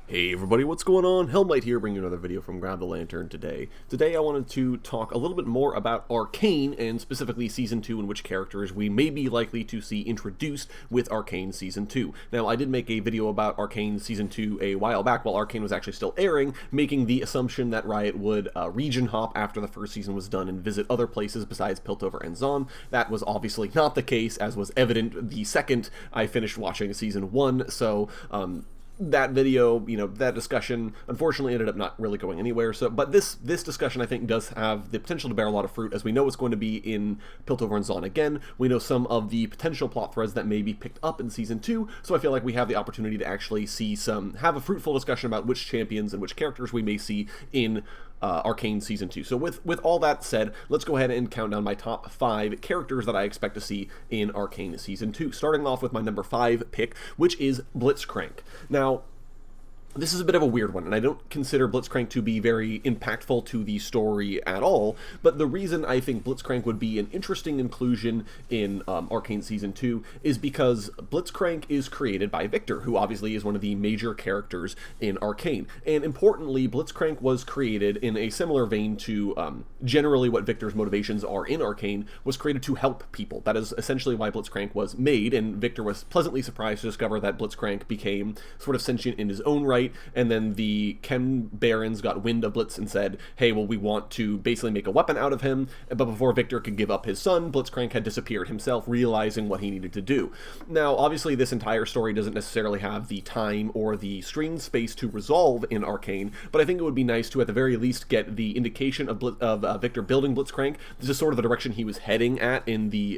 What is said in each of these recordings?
Hey everybody, what's going on? Hellmite here, bringing you another video from Grab the Lantern today. Today I wanted to talk a little bit more about Arcane, and specifically Season 2, and which characters we may be likely to see introduced with Arcane Season 2. Now, I did make a video about Arcane Season 2 a while back, while Arcane was actually still airing, making the assumption that Riot would region hop after the first season was done and visit other places besides Piltover and Zaun. That was obviously not the case, as was evident the second I finished watching Season 1, so, that video, that discussion, unfortunately ended up not really going anywhere. So, but this discussion, I think, does have the potential to bear a lot of fruit, as we know it's going to be in Piltover and Zaun again. We know some of the potential plot threads that may be picked up in Season 2, so I feel like we have the opportunity to actually have a fruitful discussion about which champions and which characters we may see in Arcane Season 2. So with all that said, let's go ahead and count down my top 5 characters that I expect to see in Arcane Season 2. Starting off with my number 5 pick, which is Blitzcrank. Now, this is a bit of a weird one, and I don't consider Blitzcrank to be very impactful to the story at all, but the reason I think Blitzcrank would be an interesting inclusion in Arcane Season 2 is because Blitzcrank is created by Victor, who obviously is one of the major characters in Arcane. And importantly, Blitzcrank was created in a similar vein to generally what Victor's motivations are in Arcane, was created to help people. That is essentially why Blitzcrank was made, and Victor was pleasantly surprised to discover that Blitzcrank became sort of sentient in his own right. And then the Chem Barons got wind of Blitz and said, hey, well, we want to basically make a weapon out of him. But before Victor could give up his son, Blitzcrank had disappeared himself, realizing what he needed to do. Now, obviously, this entire story doesn't necessarily have the time or the screen space to resolve in Arcane, but I think it would be nice to, at the very least, get the indication of Victor building Blitzcrank. This is sort of the direction he was heading at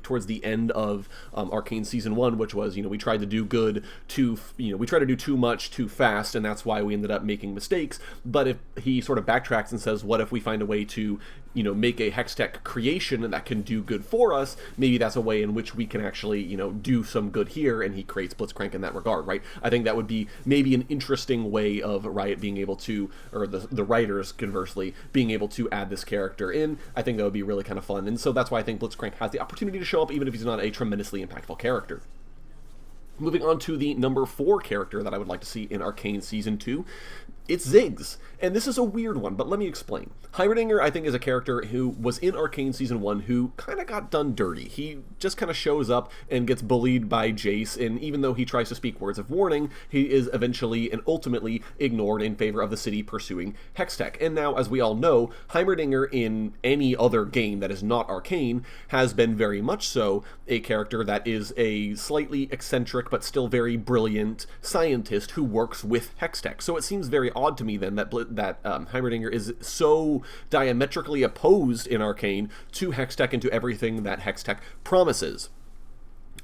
towards the end of Arcane Season 1, which was, we tried to do we tried to do too much too fast, and that's why we ended up making mistakes. But if he sort of backtracks and says, what if we find a way to make a Hextech creation that can do good for us, maybe that's a way in which we can actually, do some good here, and he creates Blitzcrank in that regard, right? I think that would be maybe an interesting way of Riot being able to, or the writers, conversely, being able to add this character in. I think that would be really kind of fun, and so that's why I think Blitzcrank has the opportunity to show up, even if he's not a tremendously impactful character. Moving on to the number 4 character that I would like to see in Arcane Season 2, it's Ziggs. And this is a weird one, but let me explain. Heimerdinger, I think, is a character who was in Arcane Season 1 who kind of got done dirty. He just kind of shows up and gets bullied by Jace, and even though he tries to speak words of warning, he is eventually and ultimately ignored in favor of the city pursuing Hextech. And now, as we all know, Heimerdinger in any other game that is not Arcane has been very much so a character that is a slightly eccentric but still very brilliant scientist who works with Hextech. So it seems very odd to me then that Heimerdinger is so diametrically opposed in Arcane to Hextech and to everything that Hextech promises.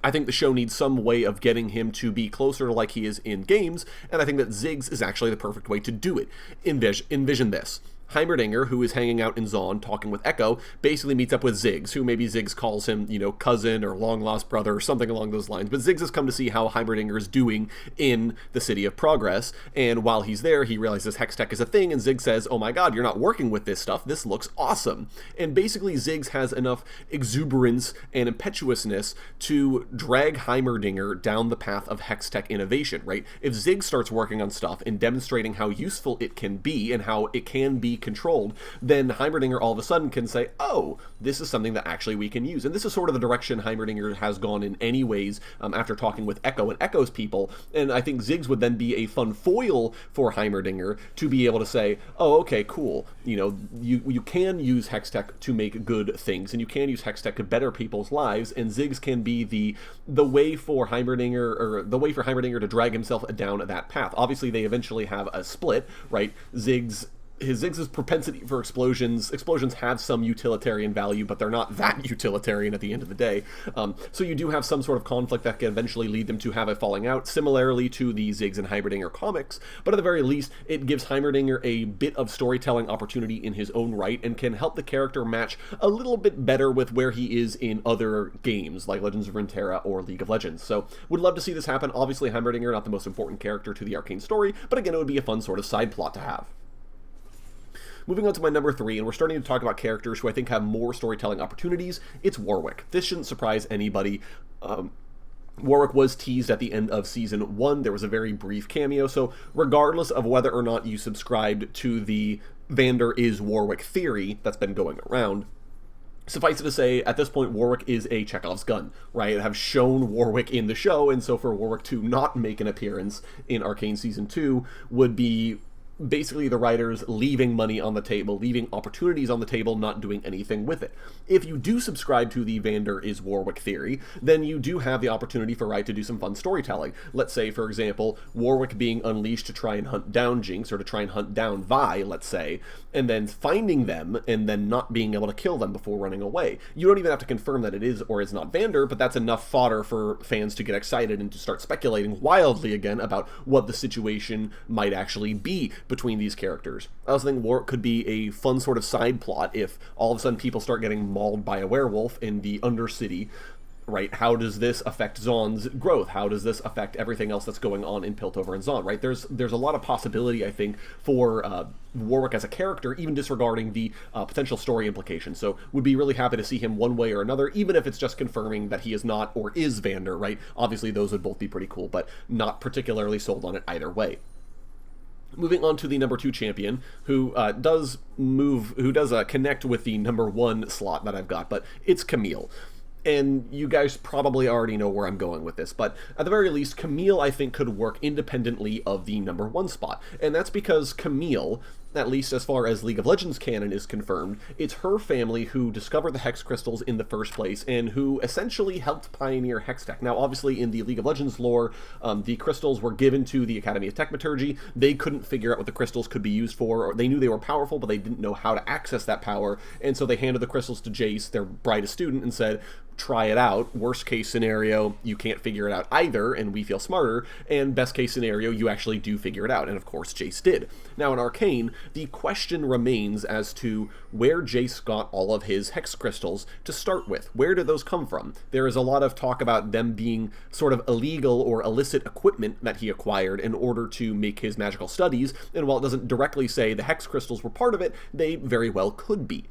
I think the show needs some way of getting him to be closer to like he is in games, and I think that Ziggs is actually the perfect way to do it. Envision this. Heimerdinger, who is hanging out in Zaun talking with Echo, basically meets up with Ziggs, who maybe Ziggs calls him, cousin or long-lost brother or something along those lines. But Ziggs has come to see how Heimerdinger is doing in the City of Progress, and while he's there, he realizes Hextech is a thing, and Ziggs says, oh my god, you're not working with this stuff, this looks awesome. And basically Ziggs has enough exuberance and impetuousness to drag Heimerdinger down the path of Hextech innovation, right? If Ziggs starts working on stuff and demonstrating how useful it can be and how it can be controlled, then Heimerdinger all of a sudden can say, oh, this is something that actually we can use. And this is sort of the direction Heimerdinger has gone in any ways after talking with Echo and Echo's people, and I think Ziggs would then be a fun foil for Heimerdinger to be able to say, oh, okay, cool, you can use Hextech to make good things, and you can use Hextech to better people's lives, and Ziggs can be the way for Heimerdinger to drag himself down that path. Obviously, they eventually have a split, right? Ziggs' propensity for explosions have some utilitarian value, but they're not that utilitarian at the end of the day. So you do have some sort of conflict that can eventually lead them to have a falling out, similarly to the Ziggs and Heimerdinger comics, but at the very least, it gives Heimerdinger a bit of storytelling opportunity in his own right, and can help the character match a little bit better with where he is in other games, like Legends of Runeterra or League of Legends. So, would love to see this happen. Obviously, Heimerdinger, not the most important character to the Arcane story, but again, it would be a fun sort of side plot to have. Moving on to my number 3, and we're starting to talk about characters who I think have more storytelling opportunities, it's Warwick. This shouldn't surprise anybody. Warwick was teased at the end of Season 1. There was a very brief cameo, so regardless of whether or not you subscribed to the Vander is Warwick theory that's been going around, suffice it to say, at this point, Warwick is a Chekhov's gun, right? I have shown Warwick in the show, and so for Warwick to not make an appearance in Arcane Season 2 would be basically the writers leaving money on the table, leaving opportunities on the table, not doing anything with it. If you do subscribe to the Vander is Warwick theory, then you do have the opportunity for Riot to do some fun storytelling. Let's say, for example, Warwick being unleashed to try and hunt down Jinx, or to try and hunt down Vi, let's say, and then finding them, and then not being able to kill them before running away. You don't even have to confirm that it is or is not Vander, but that's enough fodder for fans to get excited and to start speculating wildly again about what the situation might actually be between these characters. I also think Warwick could be a fun sort of side plot if all of a sudden people start getting mauled by a werewolf in the Undercity, right? How does this affect Zaun's growth? How does this affect everything else that's going on in Piltover and Zaun, right? There's a lot of possibility, I think, for Warwick as a character, even disregarding the potential story implications. So would be really happy to see him one way or another, even if it's just confirming that he is not or is Vander, right? Obviously, those would both be pretty cool, but not particularly sold on it either way. Moving on to the number 2 champion, who does connect with the number 1 slot that I've got, but it's Camille. And you guys probably already know where I'm going with this, but at the very least, Camille, I think, could work independently of the number 1 spot. And that's because Camille, at least as far as League of Legends canon is confirmed, it's her family who discovered the Hex Crystals in the first place, and who essentially helped pioneer Hextech. Now, obviously, in the League of Legends lore, the crystals were given to the Academy of Techmaturgy. They couldn't figure out what the crystals could be used for, or they knew they were powerful, but they didn't know how to access that power, and so they handed the crystals to Jace, their brightest student, and said, try it out. Worst case scenario, you can't figure it out either, and we feel smarter, and best case scenario, you actually do figure it out, and of course Jace did. Now in Arcane, the question remains as to where Jace got all of his Hex Crystals to start with. Where did those come from? There is a lot of talk about them being sort of illegal or illicit equipment that he acquired in order to make his magical studies, and while it doesn't directly say the Hex Crystals were part of it, they very well could be.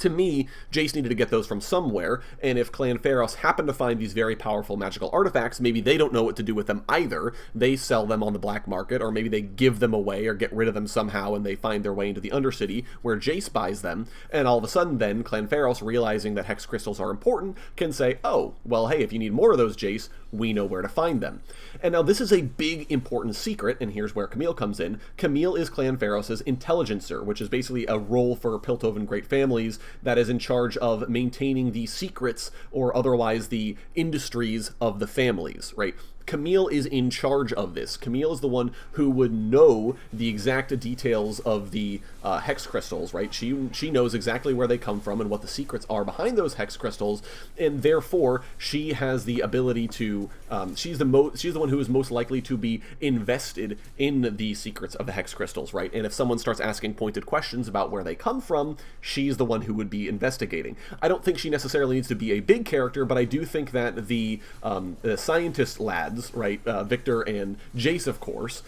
To me, Jace needed to get those from somewhere, and if Clan Pharos happened to find these very powerful magical artifacts, maybe they don't know what to do with them either. They sell them on the black market, or maybe they give them away or get rid of them somehow and they find their way into the Undercity, where Jace buys them, and all of a sudden then, Clan Pharos, realizing that Hex Crystals are important, can say, oh, well hey, if you need more of those, Jace, we know where to find them. And now this is a big, important secret, and here's where Camille comes in. Camille is Clan Pharos' intelligencer, which is basically a role for Piltovan great families that is in charge of maintaining the secrets, or otherwise the industries of the families, right? Camille is in charge of this. Camille is the one who would know the exact details of the Hex Crystals, right? She knows exactly where they come from and what the secrets are behind those Hex Crystals, and therefore she has the ability to, she's the one who is most likely to be invested in the secrets of the Hex Crystals, right? And if someone starts asking pointed questions about where they come from, she's the one who would be investigating. I don't think she necessarily needs to be a big character, but I do think that the scientist lads, right, Victor and Jace, of course,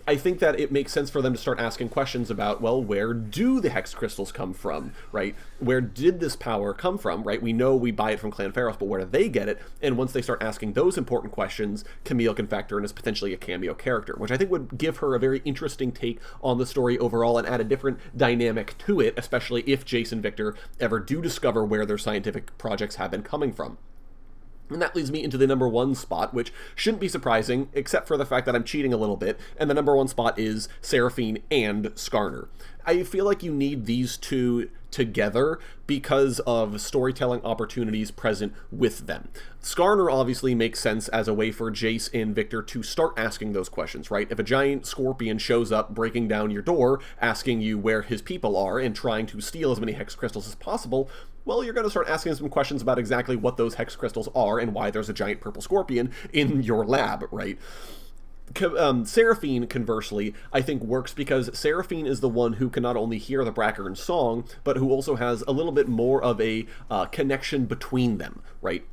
I think that it makes sense for them to start asking questions about, well, where do the Hex Crystals come from, right? Where did this power come from, right? We know we buy it from Clan Pharos, but where do they get it? And once they start asking those important questions, Camille can factor in as potentially a cameo character, which I think would give her a very interesting take on the story overall and add a different dynamic to it, especially if Jace and Victor ever do discover where their scientific projects have been coming from. And that leads me into the number 1 spot, which shouldn't be surprising, except for the fact that I'm cheating a little bit, and the number 1 spot is Seraphine and Skarner. I feel like you need these two together because of storytelling opportunities present with them. Skarner obviously makes sense as a way for Jace and Victor to start asking those questions, right? If a giant scorpion shows up breaking down your door, asking you where his people are and trying to steal as many Hex Crystals as possible, well, you're going to start asking some questions about exactly what those Hex Crystals are and why there's a giant purple scorpion in your lab, right? Seraphine, conversely, I think works because Seraphine is the one who can not only hear the Brackern song, but who also has a little bit more of a connection between them, right?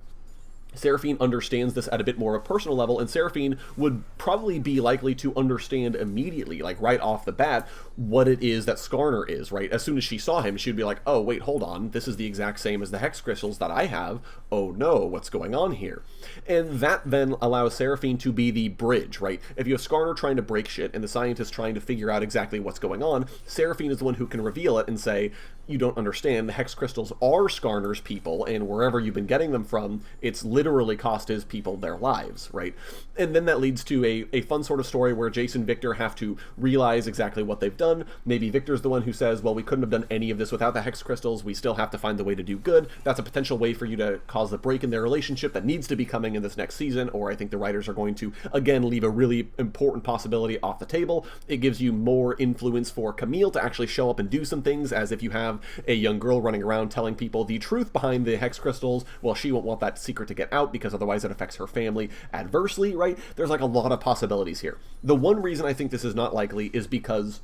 Seraphine understands this at a bit more of a personal level, and Seraphine would probably be likely to understand immediately, like right off the bat, what it is that Skarner is, right? As soon as she saw him, she'd be like, oh, wait, hold on, this is the exact same as the Hex Crystals that I have. Oh no, what's going on here? And that then allows Seraphine to be the bridge, right? If you have Skarner trying to break shit and the scientist trying to figure out exactly what's going on, Seraphine is the one who can reveal it and say, you don't understand, the Hex Crystals are Skarner's people, and wherever you've been getting them from, it's literally cost his people their lives, right? And then that leads to a fun sort of story where Jace and Victor have to realize exactly what they've done. Maybe Victor's the one who says, well, we couldn't have done any of this without the Hex Crystals, we still have to find the way to do good. That's a potential way for you to cause the break in their relationship that needs to be coming in this next season, or I think the writers are going to, again, leave a really important possibility off the table. It gives you more influence for Camille to actually show up and do some things, as if you have a young girl running around telling people the truth behind the Hex Crystals, well, she won't want that secret to get out because otherwise it affects her family adversely, right? There's like a lot of possibilities here. The one reason I think this is not likely is because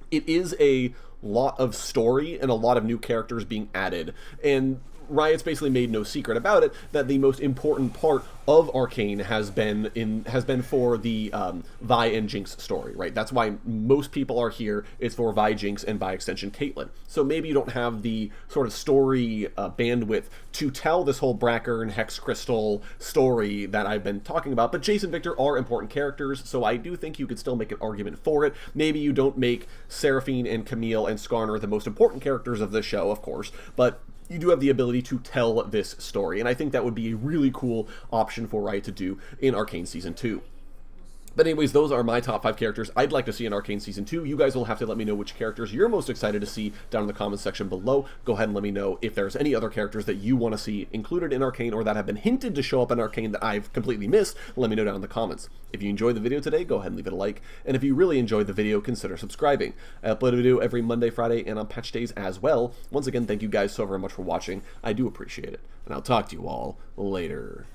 it is a lot of story and a lot of new characters being added, and Riot's basically made no secret about it that the most important part of Arcane has been for the Vi and Jinx story, right? That's why most people are here, is for Vi, Jinx, and by extension Caitlyn. So maybe you don't have the sort of story bandwidth to tell this whole Brackern Hex Crystal story that I've been talking about, but Jace and Victor are important characters, so I do think you could still make an argument for it. Maybe you don't make Seraphine and Camille and Skarner the most important characters of the show, of course, but you do have the ability to tell this story, and I think that would be a really cool option for Riot to do in Arcane Season 2. But anyways, those are my top 5 characters I'd like to see in Arcane Season 2. You guys will have to let me know which characters you're most excited to see down in the comments section below. Go ahead and let me know if there's any other characters that you want to see included in Arcane or that have been hinted to show up in Arcane that I've completely missed. Let me know down in the comments. If you enjoyed the video today, go ahead and leave it a like. And if you really enjoyed the video, consider subscribing. I upload a video every Monday, Friday, and on patch days as well. Once again, thank you guys so very much for watching. I do appreciate it. And I'll talk to you all later.